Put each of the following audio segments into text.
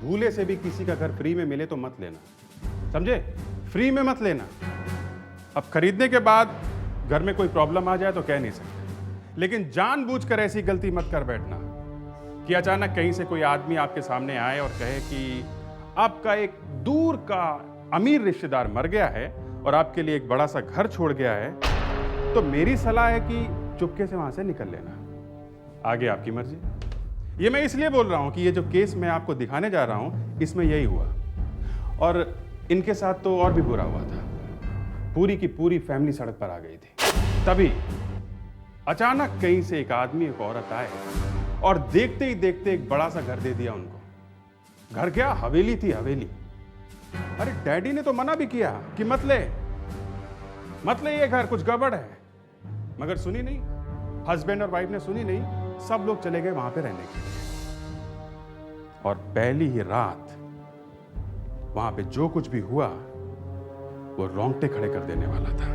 भूले से भी किसी का घर फ्री में मिले तो मत लेना, समझे? फ्री में मत लेना। अब खरीदने के बाद घर में कोई प्रॉब्लम आ जाए तो कह नहीं सकते, लेकिन जानबूझकर ऐसी गलती मत कर बैठना कि अचानक कहीं से कोई आदमी आपके सामने आए और कहे कि आपका एक दूर का अमीर रिश्तेदार मर गया है और आपके लिए एक बड़ा सा घर छोड़ गया है, तो मेरी सलाह है कि चुपके से वहां से निकल लेना। आगे आपकी मर्जी। ये मैं इसलिए बोल रहा हूं कि ये जो केस मैं आपको दिखाने जा रहा हूं इसमें यही हुआ, और इनके साथ तो और भी बुरा हुआ था। पूरी की पूरी फैमिली सड़क पर आ गई थी। तभी अचानक कहीं से एक आदमी एक औरत आए और देखते ही देखते एक बड़ा सा घर दे दिया उनको। घर क्या, हवेली थी, हवेली। अरे डैडी ने तो मना भी किया कि मत ले ये घर, कुछ गड़बड़ है, मगर सुनी नहीं। हस्बैंड और वाइफ ने सुनी नहीं, सब लोग चले गए वहां पे रहने के लिए। और पहली ही रात वहां पे जो कुछ भी हुआ वो रोंगटे खड़े कर देने वाला था।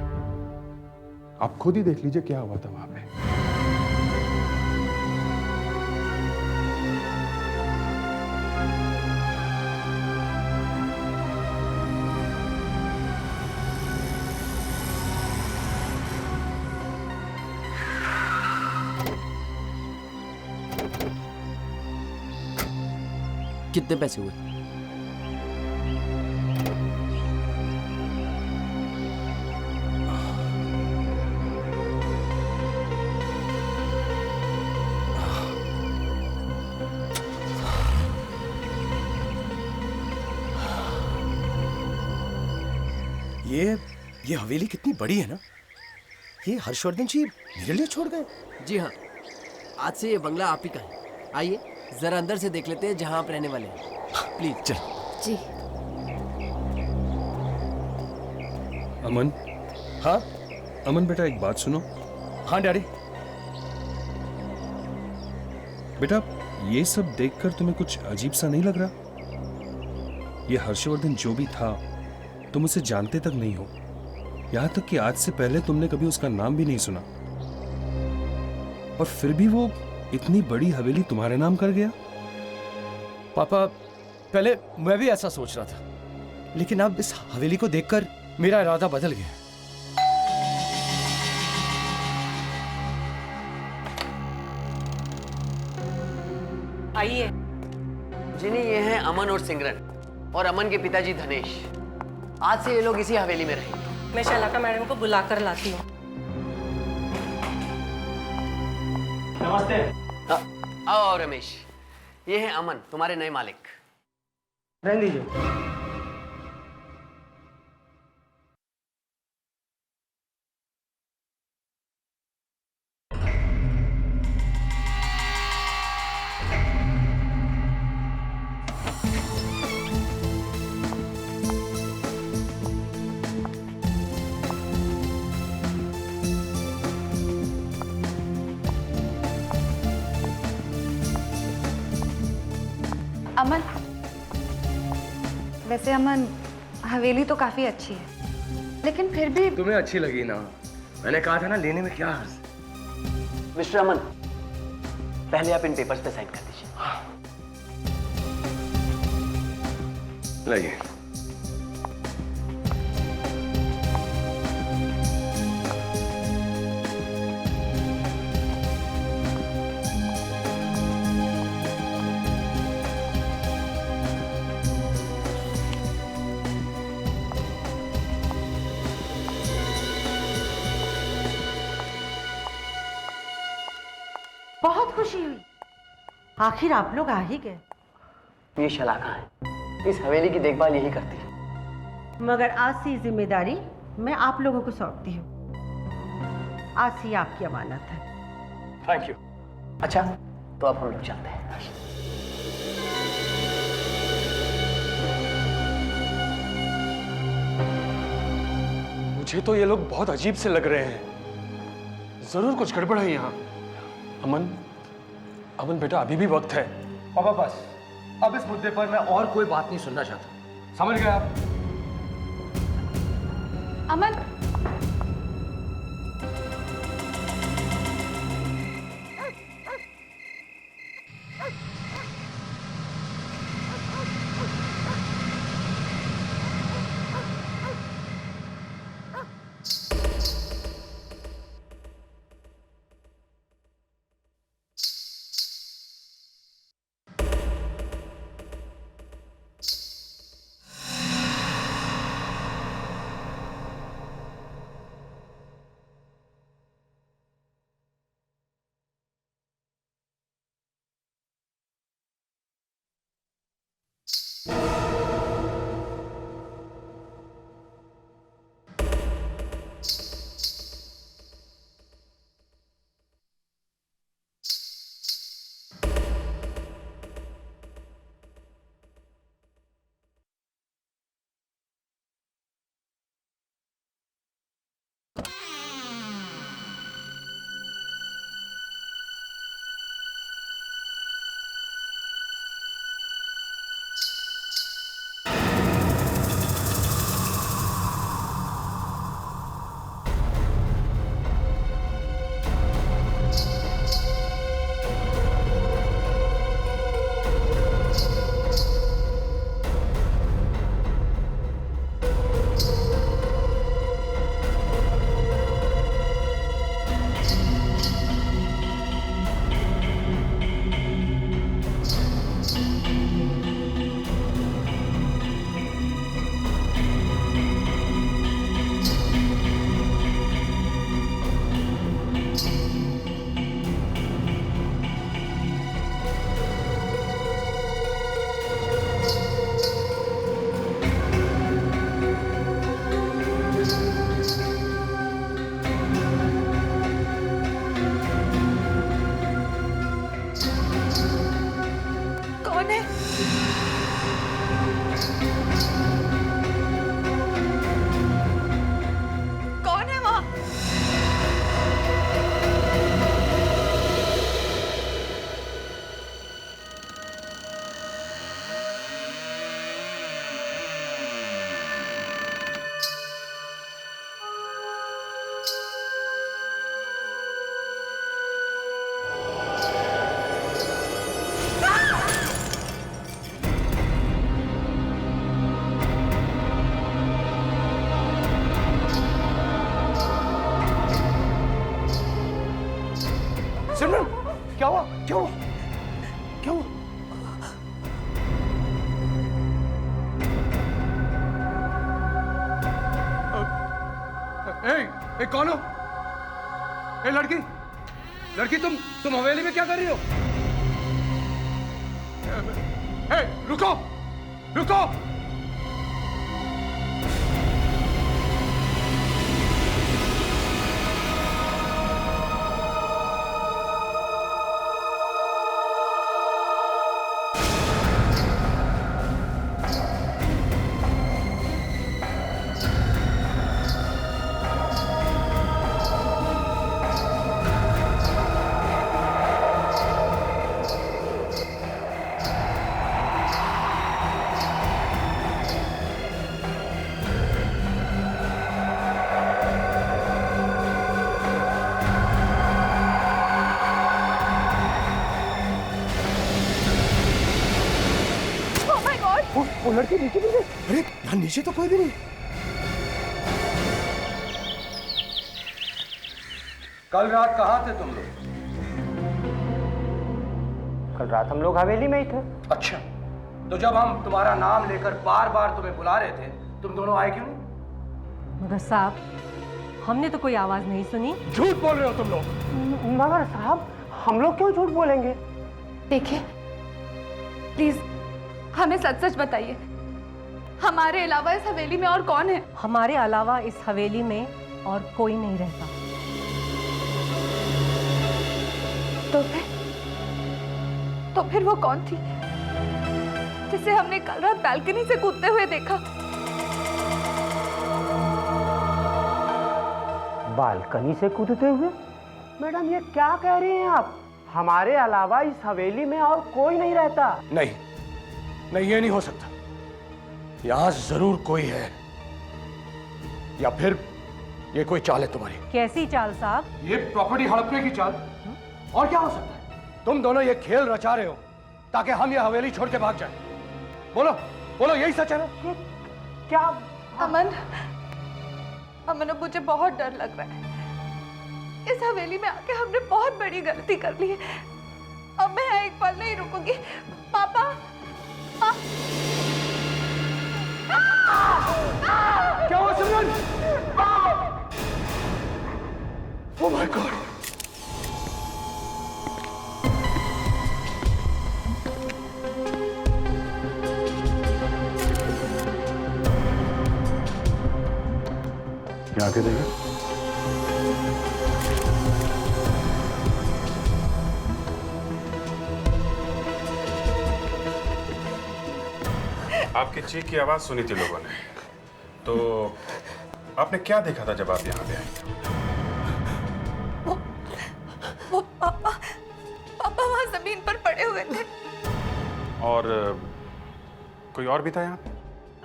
आप खुद ही देख लीजिए क्या हुआ था वहां पे। कितने पैसे हुए? ये हवेली कितनी बड़ी है ना। ये हर्षवर्धन जी मेरे लिए छोड़ गए। जी हाँ, आज से ये बंगला आप ही का है। आइए जरा अंदर से देख लेते हैं जहां आप रहने वाले हैं। प्लीज। चलो। जी। अमन। हाँ अमन बेटा, एक बात सुनो। हाँ डैडी। बेटा, ये सब देखकर तुम्हें कुछ अजीब सा नहीं लग रहा? ये हर्षवर्धन जो भी था, तुम उसे जानते तक नहीं हो। यहां तक कि आज से पहले तुमने कभी उसका नाम भी नहीं सुना, और फिर भी वो इतनी बड़ी हवेली तुम्हारे नाम कर गया। पापा, पहले मैं भी ऐसा सोच रहा था, लेकिन अब इस हवेली को देखकर मेरा इरादा बदल गया। आइए। जिनी, ये हैं अमन और सिमरन, और अमन के पिताजी धनेश। आज से ये लोग इसी हवेली में रहेंगे। मैं शलाका मैडम को बुलाकर लाती हूँ। नमस्ते। आओ रमेश, ये हैं अमन, तुम्हारे नए मालिक। रहने दीजिए। अमन, वैसे अमन हवेली तो काफी अच्छी है, लेकिन फिर भी तुम्हें अच्छी लगी ना? मैंने कहा था ना, लेने में क्या हर्ज। मिस्टर अमन, पहले आप इन पेपर्स पे साइन कर दीजिए। लाइए। बहुत खुशी हुई, आखिर आप लोग आ ही गए। ये शलाका है, इस हवेली की देखभाल यही करती है। मगर आज से जिम्मेदारी मैं आप लोगों को सौंपती हूँ। आज से आपकी अमानत है। Thank you. अच्छा, तो अब हम लोग चलते हैं। मुझे तो ये लोग बहुत अजीब से लग रहे हैं। जरूर कुछ गड़बड़ है यहाँ। अमन बेटा, अभी भी वक्त है। पापा बस, अब इस मुद्दे पर मैं और कोई बात नहीं सुनना चाहता। समझ गए आप? अमन, कौन है वहाँ? सिमरन, क्या हुआ? क्या हुआ? क्या हुआ? ए, कौन हो? ए लड़की, लड़की तुम हवेली में क्या कर रही हो? ए, रुको, रुको! वो लड़की नीचे गिर गई। अरे यहाँ नीचे तो कोई भी नहीं। कल रात कहाँ थे तुम लोग? कल रात हम लोग हवेली में ही थे। अच्छा, तो जब हम तुम्हारा नाम लेकर बार बार तुम्हें बुला रहे थे, तुम दोनों आए क्यों नहीं? मगर साहब, हमने तो कोई आवाज नहीं सुनी। झूठ बोल रहे हो तुम लोग। मगर साहब, हम लोग क्यों झूठ बोलेंगे? देखिए, प्लीज हमें सच सच बताइए, हमारे अलावा इस हवेली में और कौन है? हमारे अलावा इस हवेली में और कोई नहीं रहता। तो फिर वो कौन थी जिसे हमने कल रात बालकनी से कूदते हुए देखा? बालकनी से कूदते हुए? मैडम, ये क्या कह रही हैं आप? हमारे अलावा इस हवेली में और कोई नहीं रहता। नहीं, नहीं, ये नहीं हो सकता। यहां जरूर कोई है, या फिर ये कोई चाल है तुम्हारी। कैसी चाल साहब? ये प्रॉपर्टी हड़पने की चाल। और क्या हो सकता है? तुम दोनों ये खेल रचा रहे हो ताकि हम ये हवेली छोड़ के भाग जाएं। बोलो, बोलो, यही सच है ना? क्या? अमन, अब मुझे बहुत डर लग रहा है। इस हवेली में आके हमने बहुत बड़ी गलती कर ली है। अब मैं यहाँ एक पल नहीं रुकूंगी। पापा, क्या हुआ सिमरन? Oh my God! क्या आके देगा? आपकी चीख की आवाज सुनी थी लोगों ने, तो आपने क्या देखा था जब आप यहाँ पे आई? वो पापा वहां जमीन पर पड़े हुए थे। और कोई और भी था यहाँ पे?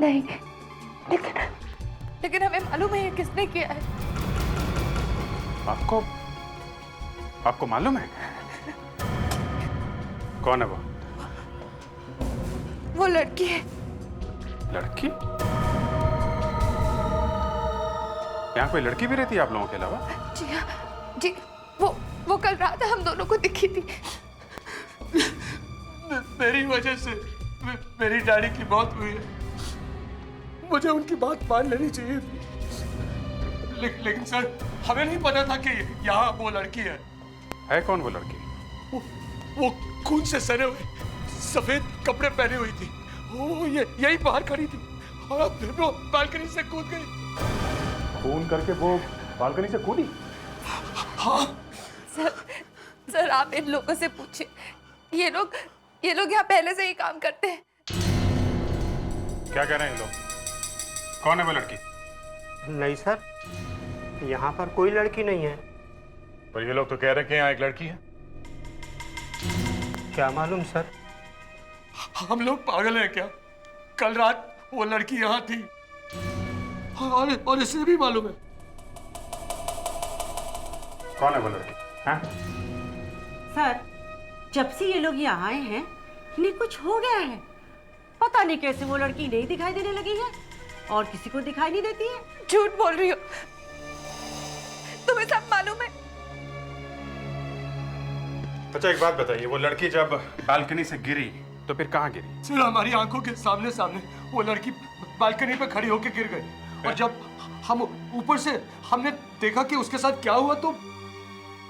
नहीं, लेकिन हमें मालूम है ये किसने किया है। आपको मालूम है? कौन है वो? वो लड़की है। लड़की? यहाँ कोई लड़की भी रहती है आप लोगों के अलावा? जी हाँ, जी, वो कल रात हम दोनों को दिखी थी। मेरी वजह से मेरी डैडी की मौत हुई है। मुझे उनकी बात मान लेनी चाहिए थी। लेकिन सर, हमें नहीं पता था कि यहाँ वो लड़की है। है कौन वो लड़की? वो खून से सने हुए सफेद कपड़े पहने हुई थी। वो यही बाहर खड़ी थी और फिर वो बालकनी से कूद गई। खून करके वो बालकनी से कूदी? हाँ। सर आप इन लोगों से पूछिए, ये लोग ये लोग यहाँ पहले से ही काम करते हैं। क्या कह रहे हैं ये लोग? कौन है वो लड़की? नहीं सर, यहाँ पर कोई लड़की नहीं है। पर ये लोग तो कह रहे हैं कि यहाँ एक लड़की है। क्या मालूम सर। हम लोग पागल हैं क्या? कल रात वो लड़की यहाँ थी और इसे भी मालूम है। कौन है वो लड़की? हाँ? सर, जब से ये लोग यहाँ आए हैं इन्हें कुछ हो गया है। पता नहीं कैसे वो लड़की नहीं दिखाई देने लगी है और किसी को दिखाई नहीं देती है। झूठ बोल रही हो, तुम्हें सब मालूम है। अच्छा एक बात बताइए, वो लड़की जब बालकनी से गिरी तो फिर कहाँ गिरी? सर हमारी आंखों के सामने सामने वो लड़की बालकनी पे खड़ी होकर गिर गई और जब हम ऊपर से हमने देखा कि उसके साथ क्या हुआ तो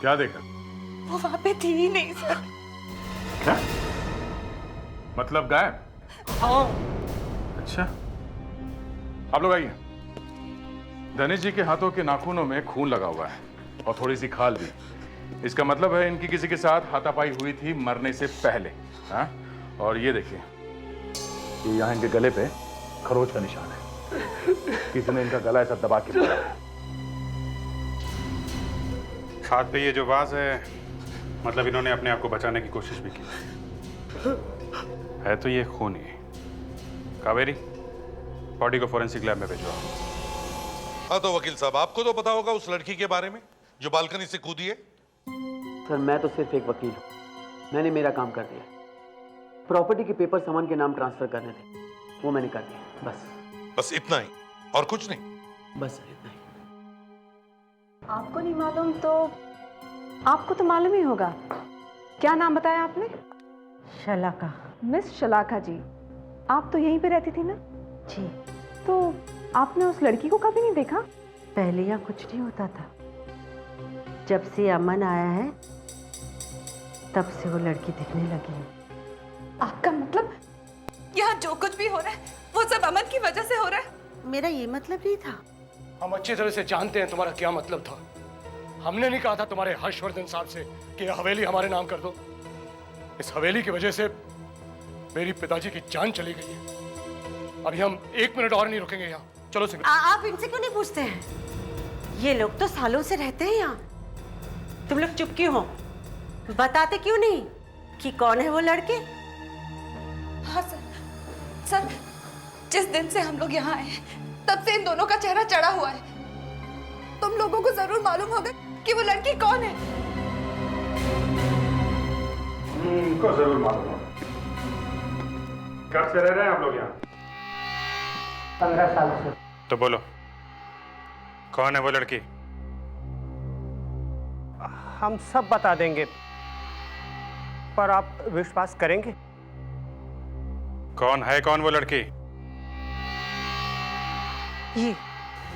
क्या देखा? वो वहां पे थी ही नहीं सर। क्या मतलब गायब? हाँ। अच्छा आप लोग आइए। धनेश जी के हाथों के नाखूनों में खून लगा हुआ है और थोड़ी सी खाल भी। इसका मतलब है इनकी किसी के साथ हाथापाई हुई थी मरने से पहले। हाँ? और ये देखिए, ये यहाँ इनके गले पे खरोच का निशान है। किसी ने इनका गला ऐसा दबा के मारा है। हाथ पे ये जो वाज है, मतलब इन्होंने अपने आप को बचाने की कोशिश भी की है। तो ये खून ही। कावेरी, बॉडी को फोरेंसिक लैब में भेजो। हाँ तो वकील साहब, आपको तो पता होगा उस लड़की के बारे में जो बालकनी से कूदी है। सर मैं तो सिर्फ एक वकील हूँ, मैंने मेरा काम कर दिया। प्रॉपर्टी के पेपर अमन के नाम ट्रांसफर करने थे, वो मैंने कर दिया। बस इतना ही और कुछ नहीं? बस सर इतना ही। आपको नहीं मालूम तो आपको तो मालूम ही होगा। क्या नाम बताया आपने? शलाका। मिस शलाका जी, आप तो यहीं पे रहती थी ना? जी। तो आपने उस लड़की को कभी नहीं देखा? पहले यहाँ कुछ नहीं होता था, जब से अमन आया है तब से वो लड़की दिखने लगी है। आपका मतलब यहाँ जो कुछ भी हो रहा है वो सब अमन की वजह से हो रहा है? मेरा ये मतलब नहीं था। हम अच्छी तरह से जानते हैं तुम्हारा क्या मतलब था। हमने नहीं कहा था तुम्हारे हर्षवर्धन साहब से कि यह हवेली हमारे नाम कर दो। इस हवेली की वजह से मेरी पिताजी की जान चली गई है। अभी हम 1 मिनट और नहीं रुकेंगे यहाँ। चलो सिंह। आप इनसे क्यों नहीं पूछते हैं? ये लोग तो सालों से रहते हैं यहाँ। तुम लोग चुप क्यों हो? बताते क्यों नहीं कि कौन है वो लड़के? हाँ सर, जिस दिन से हम लोग यहाँ आए तब से इन दोनों का चेहरा चढ़ा हुआ है। तुम लोगों को जरूर मालूम होगा कि वो लड़की कौन है। उनको जरूर मालूम होगा। कब से रह रहे हैं आप लोग यहाँ? 15 साल से। तो बोलो, कौन है वो लड़की? हम सब बता देंगे, पर आप विश्वास करेंगे? कौन है कौन वो लड़की?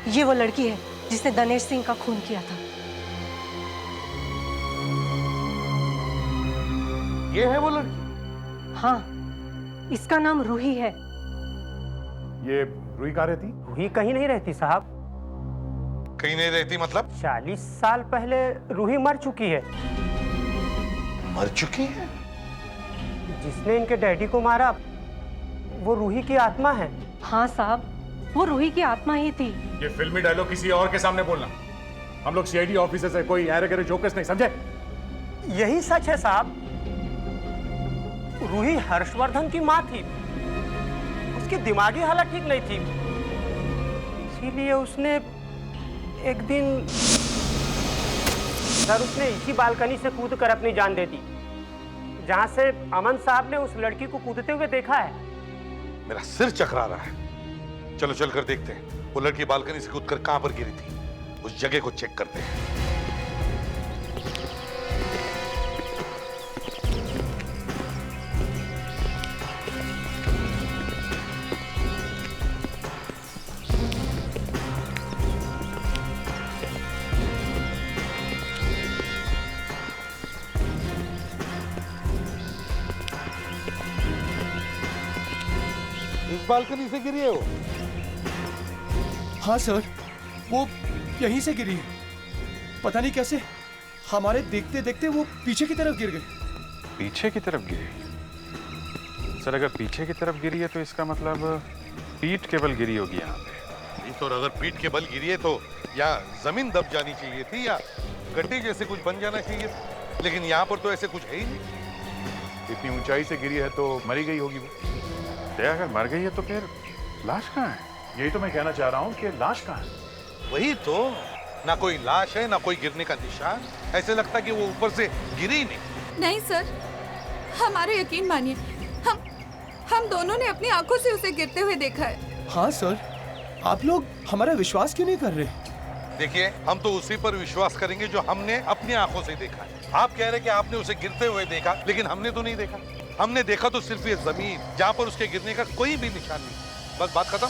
ये वो लड़की है जिसने धनेश सिंह का खून किया था। ये है वो लड़की? हाँ, इसका नाम रूही है। ये रूही कहाँ रहती? रूही कहीं नहीं रहती साहब। कहीं नहीं रहती मतलब? 40 साल पहले रूही मर चुकी है। मर चुकी है? जिसने इनके डैडी को मारा वो रूही की आत्मा है। हाँ साहब, वो रूही की आत्मा ही थी। ये फिल्मी डायलॉग किसी और के सामने बोलना। हम लोग सीआईडी ऑफिसर्स है, कोई ऐरे गैरे जोकर्स नहीं, समझे? यही सच है साहब। रूही हर्षवर्धन की माँ थी। उसकी दिमागी हालत ठीक नहीं थी, इसीलिए उसने एक दिन सर उसने इसी बालकनी से कूद कर अपनी जान दे दी, जहां से अमन साहब ने उस लड़की को कूदते हुए देखा है। मेरा सिर चकरा रहा है। चलो चलकर देखते हैं वो लड़की बालकनी से कूदकर कहां पर गिरी थी। उस जगह को चेक करते हैं। इस बालकनी से गिरी है वो? हाँ सर, वो यहीं से गिरी है। पता नहीं कैसे हमारे देखते देखते वो पीछे की तरफ गिर गई। पीछे की तरफ गिरी? सर अगर पीछे की तरफ गिरी है तो इसका मतलब पीठ केवल गिरी होगी यहाँ पे। नहीं तो अगर पीठ के बल गिरी है तो या जमीन दब जानी चाहिए थी या गड्ढे जैसे कुछ बन जाना चाहिए था, लेकिन यहाँ पर तो ऐसे कुछ है ही नहीं। इतनी ऊंचाई से गिरी है तो मरी गई होगी वो। अगर मर गई है तो फिर लाश कहाँ है? यही तो मैं कहना चाह रहा हूँ कि लाश कहाँ है? वही तो, ना कोई लाश है ना कोई गिरने का निशान। ऐसे लगता कि वो ऊपर से गिरी ही नहीं। नहीं सर, हमारे यकीन मानिए, हम दोनों ने अपनी आंखों से उसे गिरते हुए देखा है। हाँ सर, आप लोग हमारा विश्वास क्यों नहीं कर रहे? देखिए, हम तो उसी पर विश्वास करेंगे जो हमने अपनी आंखों से देखा है। आप कह रहे कि आपने उसे गिरते हुए देखा, लेकिन हमने तो नहीं देखा। हमने देखा तो सिर्फ ये जमीन जहां पर उसके गिरने का कोई भी निशान नहीं। बस बात खत्म।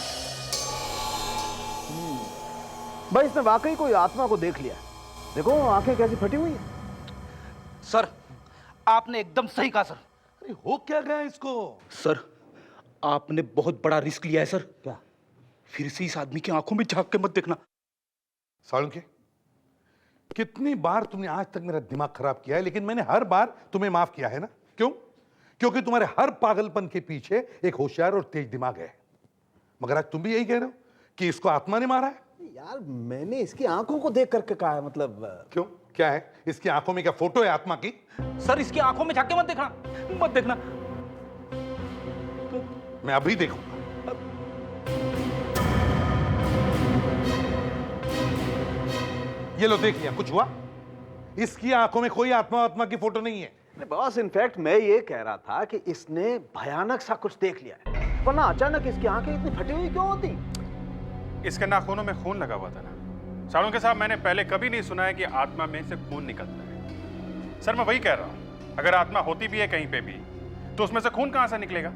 भाई इसने वाकई कोई आत्मा को देख लिया। देखो आंखें कैसी फटी हुई हैं। सर, आपने एकदम सही कहा सर। अरे हो क्या गया इसको? सर, आपने बहुत बड़ा रिस्क लिया है सर। क्या? फिर से इस आदमी की आंखों में झांक के मत देखना। सालुंके, कितनी बार तुमने आज तक मेरा दिमाग खराब किया है, लेकिन मैंने हर बार तुम्हें माफ किया है ना? क्यों? क्योंकि तुम्हारे हर पागलपन के पीछे एक होशियार और तेज दिमाग है। मगर आज तुम भी यही कह रहे हो कि इसको आत्मा ने मारा है? यार मैंने इसकी आंखों को देख करके कहा है, मतलब क्यों? क्या है इसकी आंखों में? क्या फोटो है आत्मा की? सर, इसकी आंखों में झांक के मत देखना, मत देखना। मैं अभी देखूंगा। ये लो, देख लिया? कुछ हुआ? इसकी आंखों में कोई आत्मा की फोटो नहीं है। बॉस, इनफैक्ट मैं ये कह रहा था कि इसने भयानक सा कुछ देख लिया है, वरना अचानक इसकी आंखें इतनी फटी हुई क्यों होती? इसके नाखूनों में खून लगा हुआ था ना। सालुंके साहब, मैंने पहले कभी नहीं सुना है कि आत्मा में से खून निकलता है। सर मैं वही कह रहा हूं, अगर आत्मा होती भी है कहीं पे भी तो उसमें से खून कहां से निकलेगा?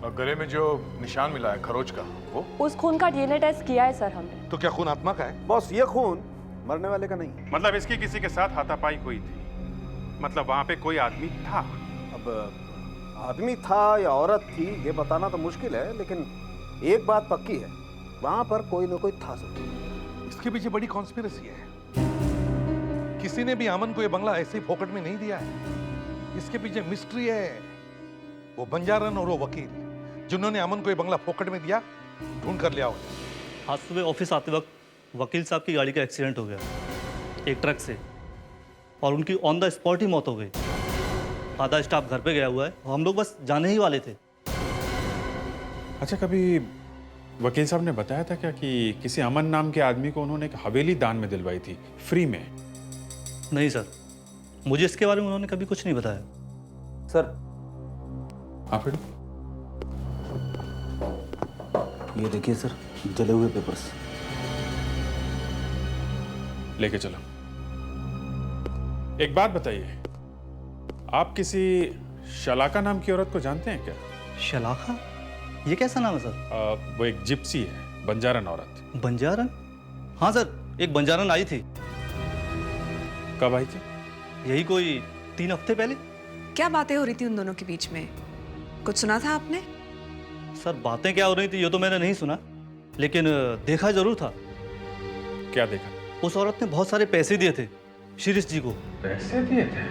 और गले में जो निशान मिला है खरोच का, वो उस खून का डीएनए टेस्ट किया है सर हमने। तो क्या खून आत्मा का है? बॉस, ये खून मरने वाले का नहीं। मतलब इसकी किसी के साथ हाथापाई हुई थी, मतलब वहां पे कोई आदमी था। अब आदमी था या औरत थी ये बताना तो मुश्किल है, लेकिन एक बात पक्की है, वहां पर कोई ना कोई था जरूर। इसके पीछे बड़ी कॉन्स्पिरेसी है। किसी ने भी अमन को ये बंगला ऐसे ही फोकट में नहीं दिया है। इसके पीछे मिस्ट्री है। वो बंजारन और वो वकील जिन्होंने अमन को ये बंगला फोकट में दिया, ढूंढ कर लिया उन्हें। आज सुबह ऑफिस आते वक्त वकील साहब की गाड़ी का एक्सीडेंट हो गया एक ट्रक से, और उनकी ऑन द स्पॉट ही मौत हो गई। आधा स्टाफ घर पे गया हुआ है, हम लोग बस जाने ही वाले थे। अच्छा, कभी वकील साहब ने बताया था क्या कि किसी अमन नाम के आदमी को उन्होंने एक हवेली दान में दिलवाई थी, फ्री में? नहीं सर, मुझे इसके बारे में उन्होंने कभी कुछ नहीं बताया। सर, आप ये देखिए सर, जले हुए पेपर्स। लेके चलो। एक बात बताइए, आप किसी शलाका नाम की औरत को जानते हैं क्या? शलाका? ये कैसा नाम है सर? वो एक जिप्सी है, बंजारन औरत। बंजारन? हाँ सर, एक बंजारन आई थी। कब आई थी? यही कोई 3 हफ्ते पहले। क्या बातें हो रही थी उन दोनों के बीच में? कुछ सुना था आपने? सर, बातें क्या हो रही थी ये तो मैंने नहीं सुना, लेकिन देखा जरूर था। क्या देखा? उस औरत ने बहुत सारे पैसे दिए थे शिरीष जी को। पैसे दिए थे?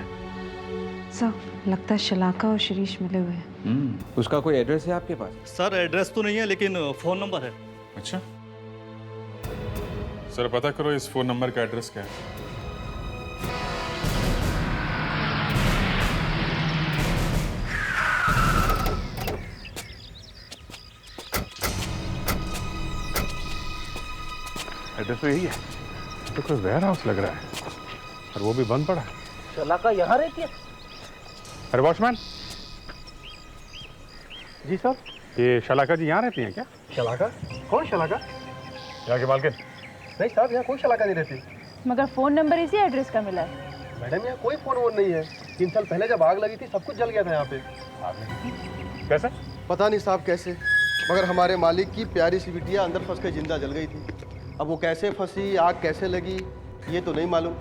सर, लगता है शलाका और शिरीष मिले हुए हैं। उसका कोई एड्रेस है आपके पास? सर, एड्रेस तो नहीं है, लेकिन फोन नंबर है। अच्छा सर, पता करो इस फोन नंबर का एड्रेस क्या है। एड्रेस तो यही है। तो कोई वेयर हाउस लग रहा है, और वो भी बंद पड़ा है। शलाका यहाँ रहती है? अरे वॉचमैन जी सर। ये शलाका जी यहाँ रहती हैं क्या? शलाका? कौन शलाका? यहाँ के मालकिन? नहीं साहब, यहाँ कोई शलाका नहीं रहती। मगर फोन नंबर इसी एड्रेस का मिला है। मैडम, यहाँ कोई फोन वोन नहीं है। 3 साल पहले जब आग लगी थी सब कुछ जल गया था यहाँ पे। कैसे? पता नहीं साहब कैसे, मगर हमारे मालिक की प्यारी सी बिटिया अंदर फंस के जिंदा जल गई थी। अब वो कैसे फंसी, आग कैसे लगी, ये तो नहीं मालूम।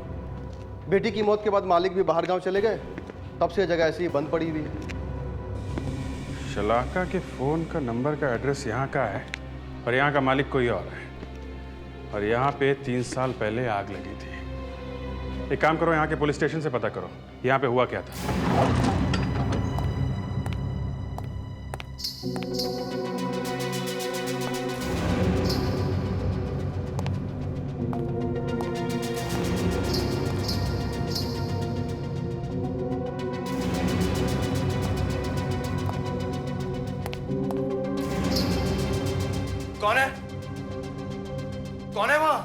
बेटी की मौत के बाद मालिक भी बाहर गांव चले गए, तब से जगह ऐसी ही बंद पड़ी हुई है। शलाका के फोन का नंबर का एड्रेस यहाँ का है, और यहाँ का मालिक कोई और है, और यहाँ पे 3 साल पहले आग लगी थी। एक काम करो, यहाँ के पुलिस स्टेशन से पता करो यहाँ पे हुआ क्या था। कौन है? कौन है वहां?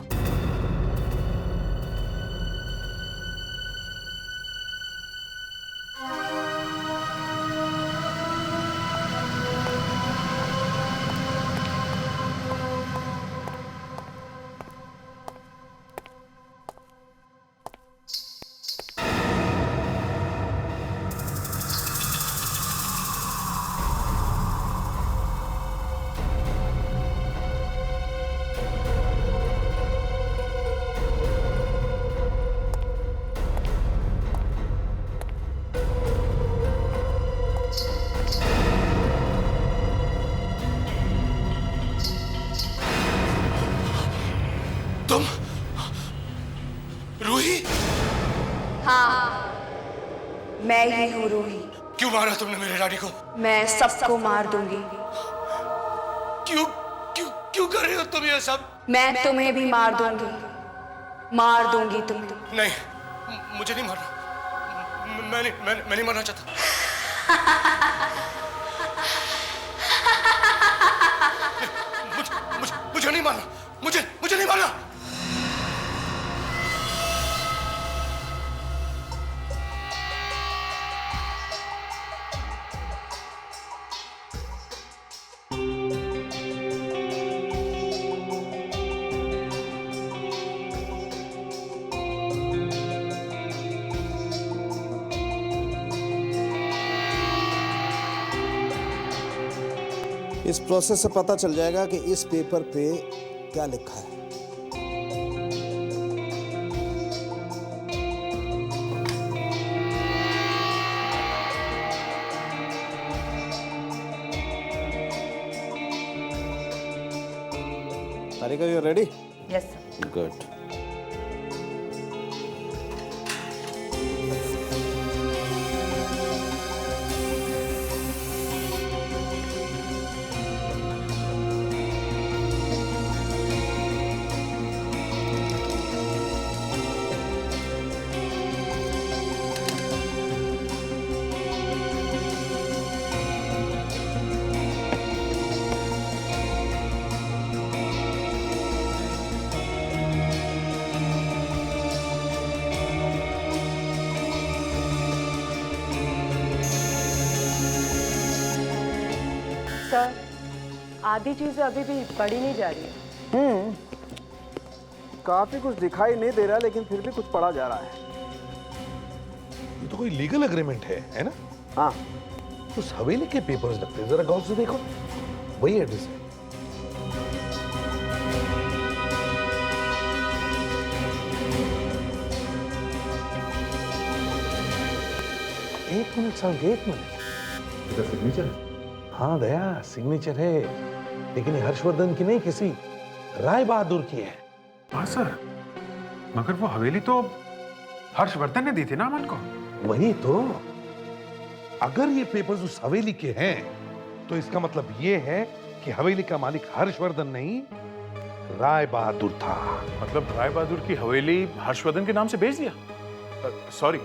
तुम रूही? हाँ, मैं ही हूँ रूही। क्यों मारा तुमने मेरे डैडी को? मैं सबको मार दूंगी। क्यों क्यों क्यों कर रहे हो तुम ये सब? मैं तुम्हें भी मार दूंगी, मार दूंगी तुम्हें। नहीं, मुझे नहीं मारना। मैं नहीं मरना चाहता। मुझे नहीं मारना। मुझे नहीं मारना। इस प्रोसेस से पता चल जाएगा कि इस पेपर पे क्या लिखा है। Tarika, you ready? Yes sir. Good. Sir, आधी चीजें अभी भी पढ़ी नहीं जा रही है। काफी कुछ दिखाई नहीं दे रहा, लेकिन फिर भी कुछ पढ़ा जा रहा है। ये तो कोई लीगल एग्रीमेंट है ना? हाँ। उस हवेली के पेपर्स लगते हैं, जरा गौर से देखो, वही एड्रेस है। एक मिनट साहब, एक मिनट। सिग्नेचर? हाँ दया, सिग्नेचर है, लेकिन ये हर्षवर्धन की नहीं, किसी राय बहादुर की है। हाँ सर, मगर वो हवेली तो हर्षवर्धन ने दी थी ना अमन को। वही तो। अगर ये पेपर्स उस हवेली के हैं, तो इसका मतलब ये है कि हवेली का मालिक हर्षवर्धन नहीं, राय बहादुर था। मतलब राय बहादुर की हवेली हर्षवर्धन के नाम से बेच दिया? सॉरी,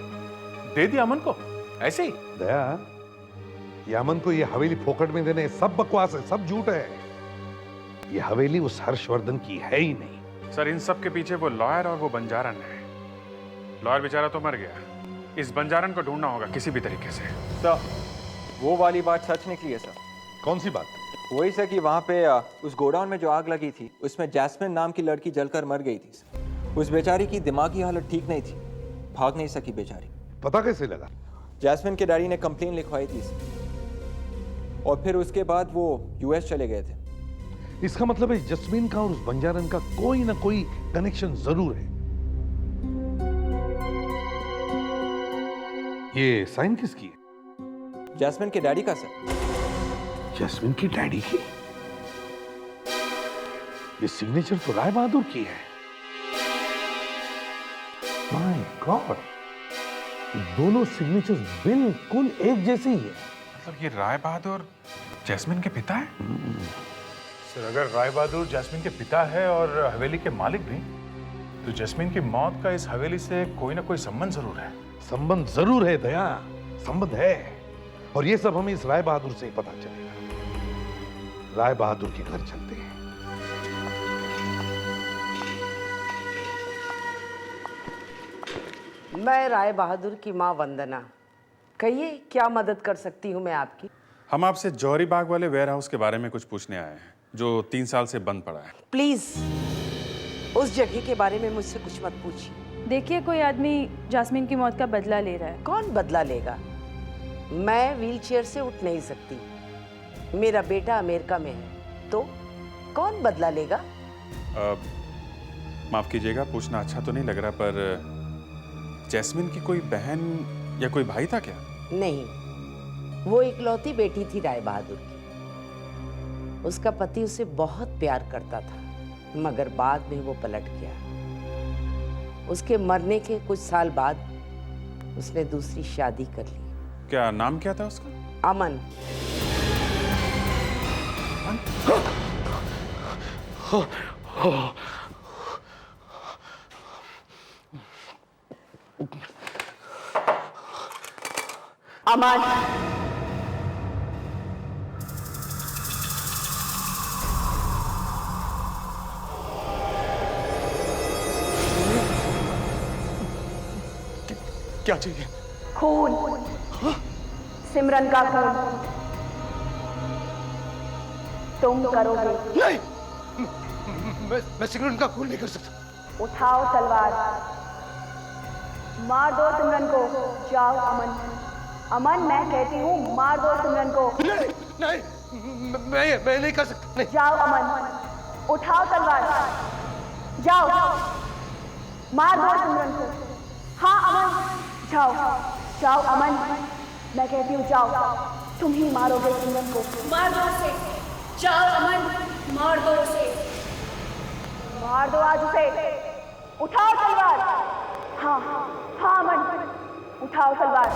दे दिया अमन को ऐसे ही? दया, ये अमन को ये हवेली फोकट में देने सब बकवास है, सब झूठ है। ये हवेली उस हर्षवर्धन की है ही नहीं। सर, इन सब के पीछे वो लॉयर और वो बंजारन है। लॉयर बेचारा तो मर गया, इस बंजारन को ढूंढना होगा किसी भी तरीके से। सर, वो वाली बात सच निकली है सर। कौन सी बात? वही सर कि वहाँ पे उस गोडाउन में जो आग लगी थी, उसमें जैस्मिन नाम की लड़की जलकर मर गई थी सर। उस बेचारी की दिमागी हालत ठीक नहीं थी, भाग नहीं सकी बेचारी। पता कैसे लगा? जैस्मिन के डैडी ने कंप्लेन लिखवाई थी सर, और फिर उसके बाद वो यूएस चले गए थे। इसका मतलब है जस्मीन का और उस बंजारन का कोई ना कोई कनेक्शन जरूर है। ये साइन किसकी है? जैस्मिन के डैडी का सर। जैस्मिन की डैडी की? ये सिग्नेचर तो राय बहादुर की है। माय गॉड, दोनों सिग्नेचर्स बिल्कुल एक जैसे ही है। मतलब ये राय बहादुर जैस्मिन के पिता है? सर, अगर राय बहादुर जैस्मिन के पिता है और हवेली के मालिक भी, तो जैस्मिन की मौत का इस हवेली से कोई ना कोई संबंध जरूर है। संबंध जरूर है दया, संबंध है। और ये सब हमें इस राय बहादुर से ही पता चलेगा। राय बहादुर के घर चलते हैं। मैं राय बहादुर की माँ वंदना, कहिए क्या मदद कर सकती हूँ मैं आपकी? हम आपसे जौहरी बाग वाले वेयर हाउस के बारे में कुछ पूछने आए हैं जो 3 साल से बंद पड़ा है। प्लीज उस जगह के बारे में मुझसे कुछ मत पूछिए। देखिए, कोई आदमी जास्मिन की मौत का बदला ले रहा है। कौन बदला लेगा? मैं व्हीलचेयर से उठ नहीं सकती, मेरा बेटा अमेरिका में है, तो कौन बदला लेगा? माफ कीजिएगा, पूछना अच्छा तो नहीं लग रहा, पर जैस्मिन की कोई बहन या कोई भाई था क्या? नहीं, वो इकलौती बेटी थी राय बहादुर की। उसका पति उसे बहुत प्यार करता था, मगर बाद में वो पलट गया। उसके मरने के कुछ साल बाद उसने दूसरी शादी कर ली। क्या नाम क्या था उसका? अमन। अमन, क्या चाहिए? खून, सिमरन का खून तुम करोगे। नहीं, मैं सिमरन का खून नहीं कर सकता। उठाओ तलवार, मार दो सिमरन को। जाओ अमन, अमन मैं कहती हूँ मार दो सिमरन को। नहीं, मैं नहीं कर सकता। नहीं। जाओ अमन, उठाओ तलवार, जाओ मार दो सिमरन को। हाँ अमन, जाओ जाओ अमन, मैं कहती हूँ जाओ, तुम ही मारोगे सिमरन को। मार दो उसे। जाओ अमन, मार दो उसे। मार दो आज उसे। उठाओ तलवार। हाँ हाँ अमन, उठाओ तलवार।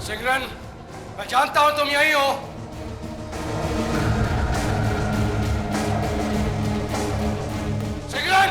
सिमरन, मैं जानता हूं तुम यहीं हो। सिमरन!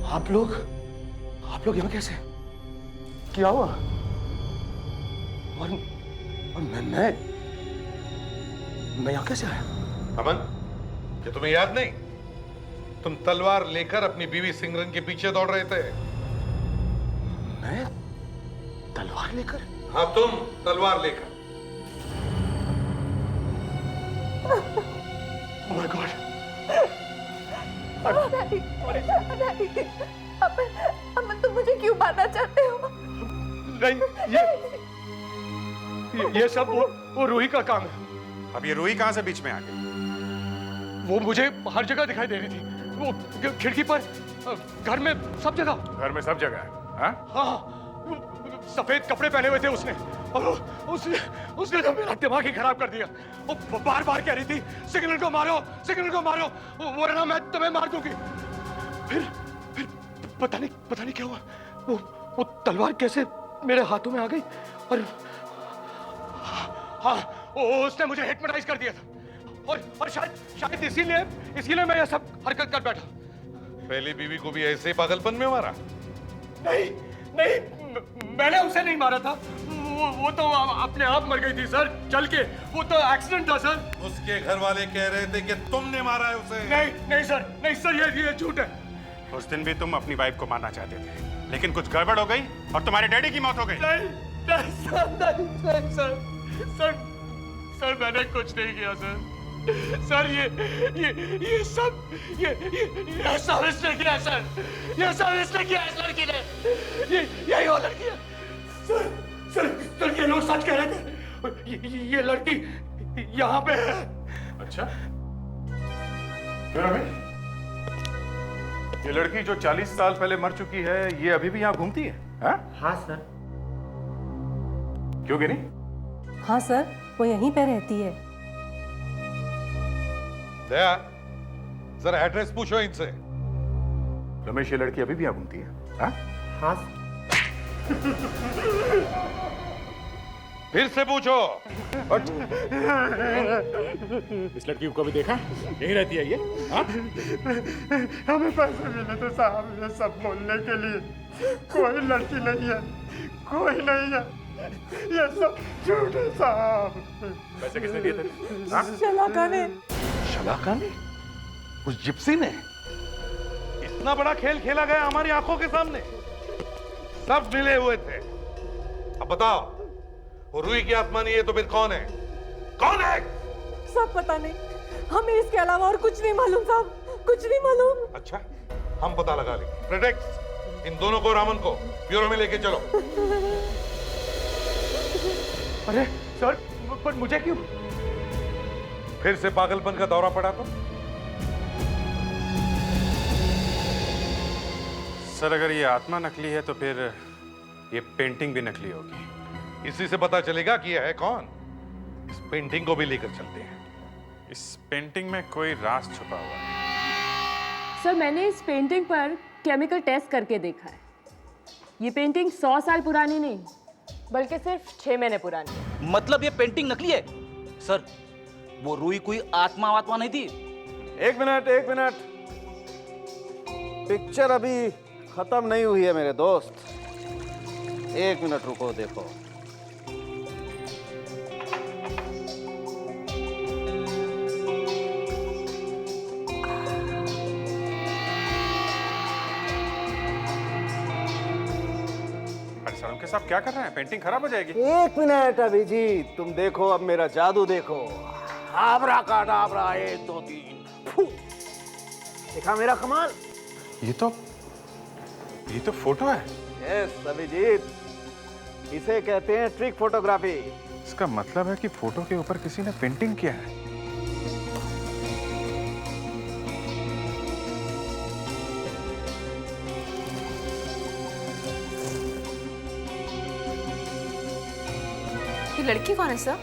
आप लोग यहाँ कैसे? क्या हुआ? और मैं यहाँ कैसे आया? अमन, क्या तुम्हें याद नहीं? तुम तलवार लेकर अपनी बीवी सिमरन के पीछे दौड़ रहे थे। मैं तलवार लेकर? हाँ, तुम तलवार लेकर। Oh my God! अमन तुम मुझे क्यों मारना चाहते हो? नहीं, ये सब वो रूही का काम है। अब ये रूही कहाँ से बीच में आ गई? वो मुझे हर जगह दिखाई दे रही थी, वो खिड़की पर, घर में, सब जगह। घर में सब जगह है? हाँ? हाँ, सफेद कपड़े पहने हुए थे उसने, और उसने तो मेरा दिमाग ही खराब कर दिया। वो बार बार कह रही थी सिग्नल को मारो, सिग्नल को मारो, वरना मैं तुम्हें मार दूंगी। फिर पता नहीं क्या हुआ, वो तलवार कैसे मेरे हाथों में आ गई, और हाँ, उसने मुझे हिप्नोटाइज कर दिया था, और शायद इसीलिए मैं ये सब हरकत कर बैठा। पहली बीवी को भी ऐसे पागलपन में मारा? नहीं, मैंने उसे नहीं मारा था, वो तो अपने आप मर गई थी सर, चल के। वो तो एक्सीडेंट था सर। उसके घर वाले कह रहे थे कि तुमने मारा है उसे। नहीं सर, ये झूठ है। उस दिन भी तुम अपनी वाइफ को मारना चाहते थे, लेकिन कुछ गड़बड़ हो गई और तुम्हारे डैडी की मौत हो गई। नहीं सर, मैंने कुछ नहीं किया सर। सर ये सब इसने किया सर, ये सब इसने किया इस लड़की ने। यही वो लड़की है सर, ये लोग सच कह रहे थे, ये लड़की यहाँ पे है। अच्छा, फिर अभी ये लड़की जो 40 साल पहले मर चुकी है, ये अभी भी यहाँ घूमती है? हाँ सर। क्यों गिरी? हाँ सर, वो यहीं पे रहती है। दया, जरा एड्रेस पूछो इनसे। रमेश, ये लड़की अभी भी यहाँ घूमती है? हाँ। फिर से पूछो। इस लड़की को कभी देखा? यही रहती है ये? हमें पैसे मिले थे साहब ये सब बोलने के लिए। कोई लड़की नहीं है, कोई नहीं है, ये सब झूठ है साहब। पैसे किसने दिए थे? शलाका ने। शलाका ने? उस जिप्सी ने? इतना बड़ा खेल खेला गया हमारी आंखों के सामने, सब मिले हुए थे। अब बताओ, वो रूही की आत्मा नहीं है तो फिर कौन है? कौन है? सब पता नहीं, हमें इसके अलावा और कुछ नहीं मालूम साहब, कुछ नहीं मालूम। अच्छा, हम पता लगा लेंगे। प्रेटेक्स, इन दोनों को, रामन को ब्यूरो में लेके चलो। अरे सर, पर मुझे क्यों? फिर से पागलपन का दौरा पड़ा तो? सर, अगर ये आत्मा नकली है तो फिर ये पेंटिंग भी नकली होगी। इसी से पता चलेगा कि यह है कौन। इस पेंटिंग को भी लेकर चलते हैं। इस पेंटिंग में कोई राज छुपा हुआ है। सर, मैंने इस पेंटिंग पर केमिकल टेस्ट करके देखा है। ये पेंटिंग 100 साल पुरानी नहीं, बल्कि सिर्फ 6 महीने पुरानी है। मतलब ये पेंटिंग नकली है? सर, वो रूही कोई आत्मा नहीं थी? एक मिनट, पिक्चर अभी खत्म नहीं हुई है मेरे दोस्त। 1 मिनट रुको, देखो। सर साहब क्या कर रहे हैं? पेंटिंग खराब हो जाएगी। 1 मिनट अभिजीत, तुम देखो अब मेरा जादू देखो। आबरा काडाबरा 1 2 3 फू। देखा मेरा कमाल? ये तो फोटो है। यस अभिजीत, इसे कहते हैं ट्रिक फोटोग्राफी। इसका मतलब है कि फोटो के ऊपर किसी ने पेंटिंग किया है। ये लड़की कौन है सर?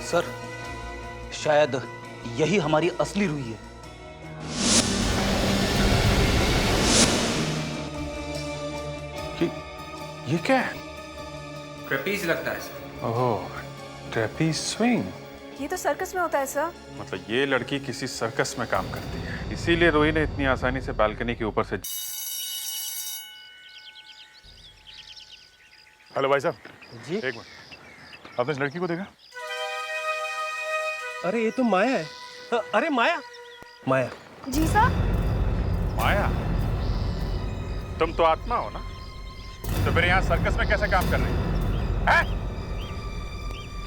सर, शायद यही हमारी असली रूही है। ये क्या है? ट्रेपीज लगता है सर। ओह, ट्रेपीज स्विंग। ये तो सर्कस में होता है सर। मतलब ये लड़की किसी सर्कस में काम करती है, इसीलिए रोही ने इतनी आसानी से बालकनी के ऊपर से। हेलो भाई साहब जी। एक मिनट, आपने इस लड़की को देखा? अरे ये तो माया है। अरे माया जी सर। माया, तुम तो आत्मा हो ना, तो फिर यहाँ सर्कस में कैसे काम कर रही है?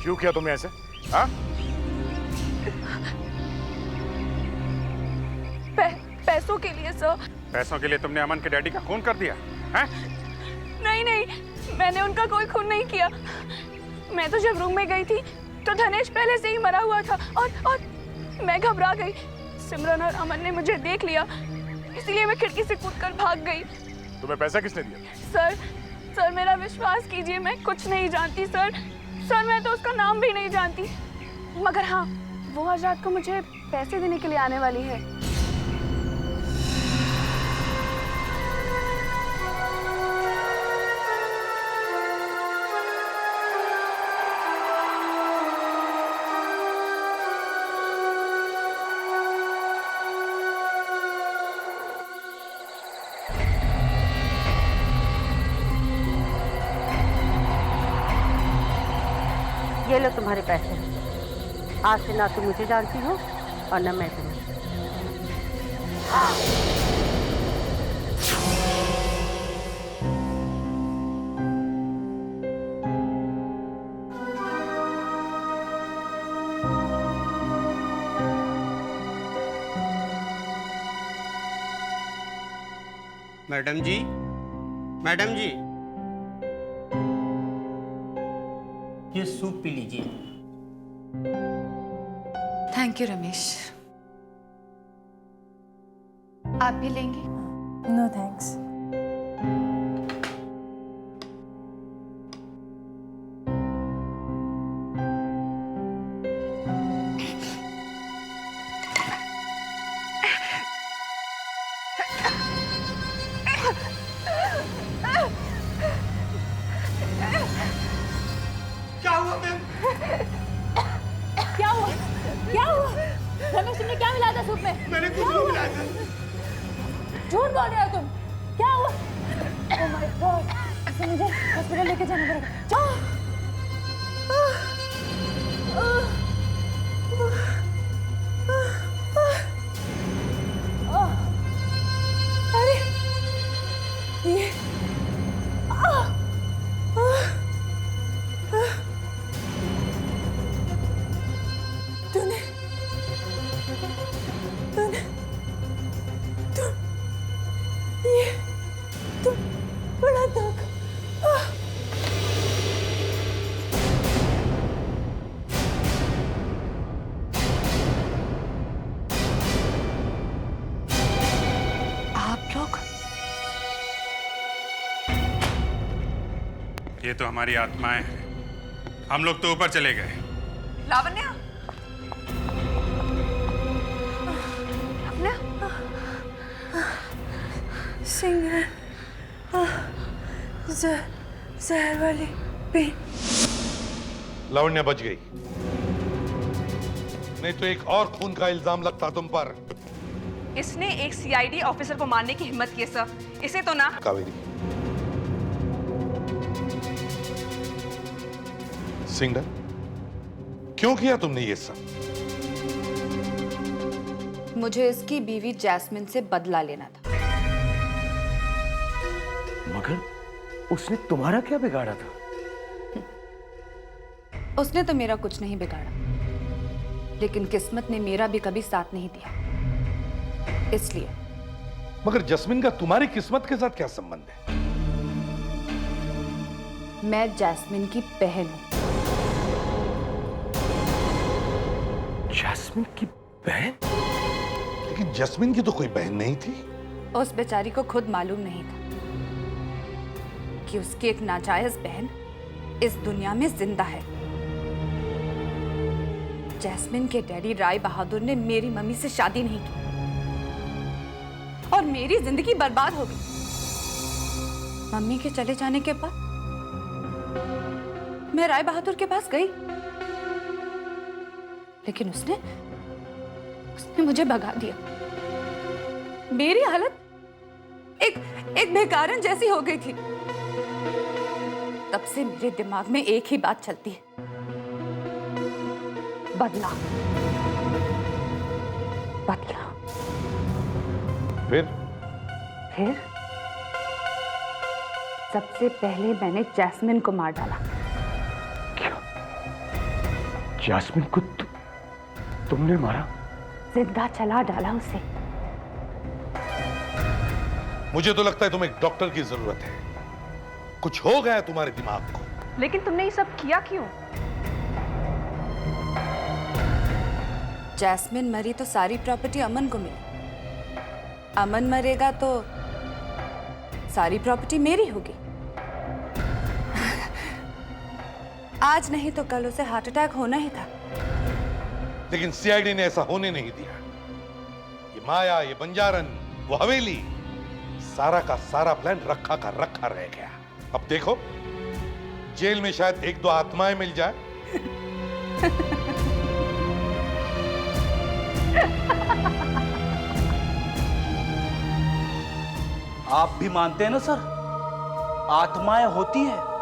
क्यों किया तुमने ऐसे? हाँ? पैसों के लिए सर। पैसों के लिए तुमने अमन के डैडी का खून कर दिया है? नहीं, मैंने उनका कोई खून नहीं किया। मैं तो जब रूम में गई थी तो धनेश पहले से ही मरा हुआ था और मैं घबरा गई। सिमरन और अमन ने मुझे देख लिया, इसलिए मैं खिड़की से कूदकर भाग गई। तुम्हें पैसा किसने दिया? सर मेरा विश्वास कीजिए, मैं कुछ नहीं जानती सर मैं तो उसका नाम भी नहीं जानती। मगर हाँ, वो आज रात को मुझे पैसे देने के लिए आने वाली है। ये लो तुम्हारे पैसे। आज से ना तुम मुझे जानती हो और ना मैं तुम्हें। मैडम जी, मैडम जी, ये सूप पी लीजिए। Thank you Ramesh. आप भी लेंगे? No thanks. क्या हुआ मैम? क्या हुआ? रमेश, तुमने क्या मिलाया था सूप में? मैंने कुछ नहीं मिलाया था। झूठ बोल रहे हो तुम। क्या हुआ? ओह माय गॉड, इसे मुझे हॉस्पिटल लेके जाना पड़ेगा। जाओ। अरे ये बड़ा दुख। आप लोग? ये तो हमारी आत्माएं हैं। हम लोग तो ऊपर चले गए। लावण्या, सिंगल जहर वाली पेन। लावण्या बच गई, नहीं तो एक और खून का इल्जाम लगता तुम पर। इसने एक सीआईडी ऑफिसर को मारने की हिम्मत की है सर। इसे तो ना। कावेरी, सिंगल, क्यों किया तुमने ये सब? मुझे इसकी बीवी जैस्मिन से बदला लेना था। मगर उसने तुम्हारा क्या बिगाड़ा था? उसने तो मेरा कुछ नहीं बिगाड़ा, लेकिन किस्मत ने मेरा भी कभी साथ नहीं दिया, इसलिए। मगर जैस्मिन का तुम्हारी किस्मत के साथ क्या संबंध है? मैं जैस्मिन की बहन हूं। जैस्मिन की बहन? लेकिन जैस्मिन की तो कोई बहन नहीं थी। उस बेचारी को खुद मालूम नहीं था कि उसकी एक नाजायज बहन इस दुनिया में जिंदा है। जैस्मिन के डैडी राय बहादुर ने मेरी मम्मी से शादी नहीं की और मेरी जिंदगी बर्बाद हो गई। मम्मी के चले जाने के बाद मैं राय बहादुर के पास गई, लेकिन उसने मुझे भगा दिया। मेरी हालत एक बेकारन जैसी हो गई थी। तब से मेरे दिमाग में एक ही बात चलती है, बदला। बदला। फिर सबसे पहले मैंने जैस्मिन को मार डाला। जैस्मिन को तुमने मारा? जिंदा चला डाला उसे। मुझे तो लगता है तुम्हें एक डॉक्टर की जरूरत है। कुछ हो गया तुम्हारे दिमाग को। लेकिन तुमने ये सब किया क्यों? जैस्मिन मरी तो सारी प्रॉपर्टी अमन को मिली। अमन मरेगा तो सारी प्रॉपर्टी मेरी होगी। आज नहीं तो कल उसे हार्ट अटैक होना ही था। लेकिन सीआईडी ने ऐसा होने नहीं दिया। ये माया, ये बंजारन, वो हवेली, सारा का सारा प्लान रखा का रखा रह गया। अब देखो, जेल में शायद एक दो आत्माएं मिल जाए। आप भी मानते हैं ना सर, आत्माएं होती हैं।